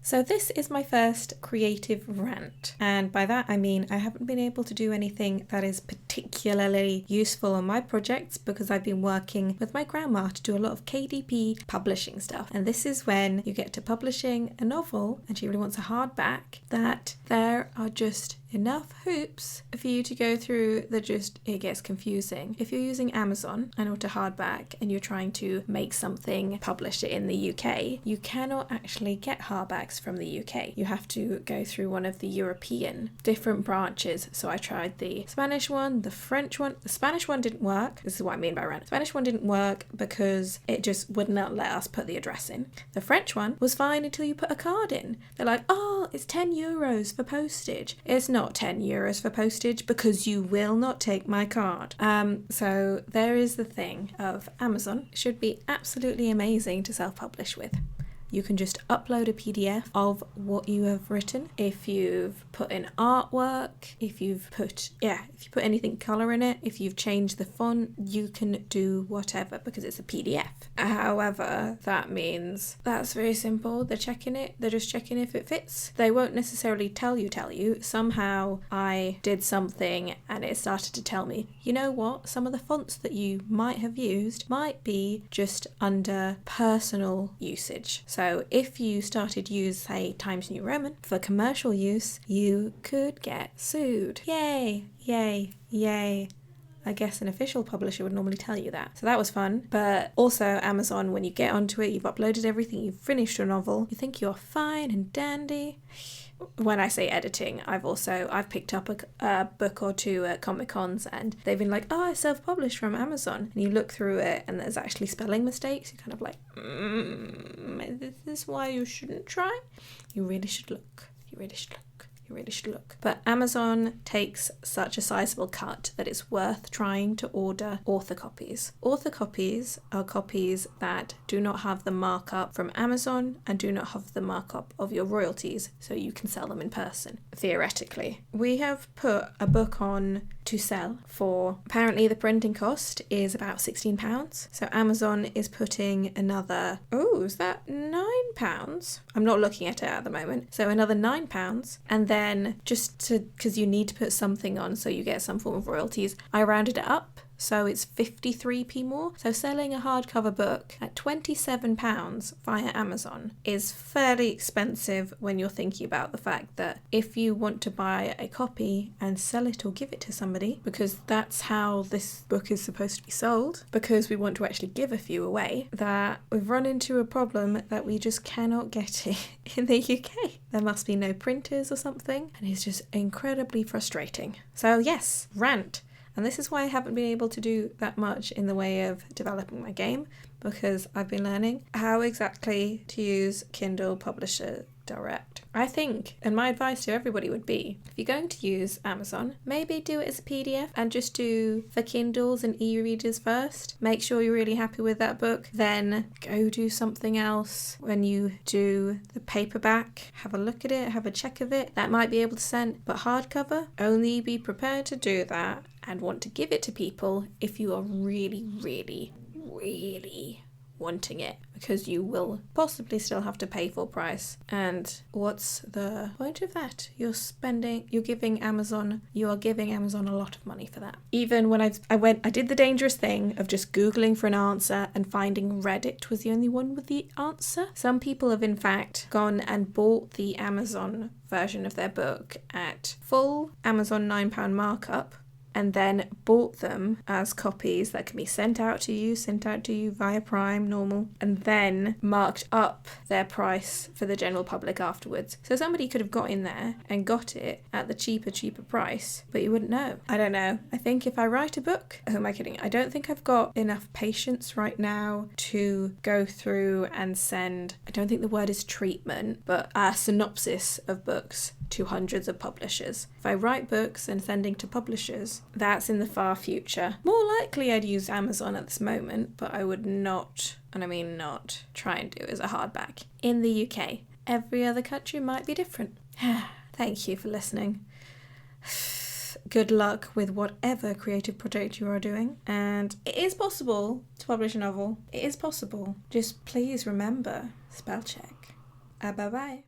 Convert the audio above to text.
So this is my first creative rant, and by that I mean I haven't been able to do anything that is particularly useful on my projects because I've been working with my grandma to do a lot of KDP publishing stuff, and this is when you get to publishing a novel and she really wants a hardback that there are just enough hoops for you to go through that just it gets confusing. If you're using Amazon and or to hardback and you're trying to make something, publish it in the UK, you cannot actually get hardbacks from the UK. You have to go through one of the European different branches. So I tried the Spanish one, the French one. The Spanish one didn't work. This is what I mean by rant. The Spanish one didn't work because it just would not let us put the address in. The French one was fine until you put a card in. They're like, oh, it's €10 for postage. It's not €10 for postage because you will not take my card. So there is the thing of Amazon. It should be absolutely amazing to self-publish with. You can just upload a PDF of what you have written. If you've put in artwork, if you've put anything colour in it, if you've changed the font, you can do whatever because it's a PDF. However, that means that's very simple. They're checking it. They're just checking if it fits. They won't necessarily tell you. Somehow I did something and it started to tell me, you know what? Some of the fonts that you might have used might be just under personal usage. So if you started use, say, Times New Roman for commercial use, you could get sued. Yay, yay, yay. I guess an official publisher would normally tell you that. So that was fun. But also Amazon, when you get onto it, you've uploaded everything, you've finished your novel, you think you're fine and dandy. When I say editing, I've picked up a book or two at Comic-Cons and they've been like, oh, I self-published from Amazon. And you look through it and there's actually spelling mistakes. You're kind of like, this is why you shouldn't try. You really should look. You really should look. You really should look. But Amazon takes such a sizable cut that it's worth trying to order author copies. Author copies are copies that do not have the markup from Amazon and do not have the markup of your royalties, so you can sell them in person, theoretically. We have put a book on to sell for, apparently the printing cost is about £16. So Amazon is putting another, is that £9? I'm not looking at it at the moment. So another £9, and then because you need to put something on so you get some form of royalties, I rounded it up. So it's 53p more. So selling a hardcover book at £27 via Amazon is fairly expensive when you're thinking about the fact that if you want to buy a copy and sell it or give it to somebody, because that's how this book is supposed to be sold, because we want to actually give a few away, that we've run into a problem that we just cannot get it in the UK. There must be no printers or something, and it's just incredibly frustrating. So yes, rant. And this is why I haven't been able to do that much in the way of developing my game, because I've been learning how exactly to use Kindle Publisher Direct. I think, and my advice to everybody would be, if you're going to use Amazon, maybe do it as a PDF and just do the Kindles and e-readers first. Make sure you're really happy with that book. Then go do something else. When you do the paperback, have a look at it, have a check of it. That might be able to send, but hardcover, only be prepared to do that and want to give it to people if you are really, really, really wanting it, because you will possibly still have to pay full price. And what's the point of that? You are giving Amazon a lot of money for that. Even when I did the dangerous thing of just Googling for an answer and finding Reddit was the only one with the answer. Some people have in fact gone and bought the Amazon version of their book at full Amazon £9 markup, and then bought them as copies that can be sent out to you via Prime, normal, and then marked up their price for the general public afterwards. So somebody could have got in there and got it at the cheaper price, but you wouldn't know. I don't know. I think if I write a book, who am I kidding? I don't think I've got enough patience right now to go through and send, I don't think the word is treatment, but a synopsis of books to hundreds of publishers. If I write books and sending to publishers, that's in the far future. More likely I'd use Amazon at this moment, but I would not, and I mean not, try and do it as a hardback. In the UK, every other country might be different. Thank you for listening. Good luck with whatever creative project you are doing. And it is possible to publish a novel. It is possible. Just please remember, spell check. Bye-bye.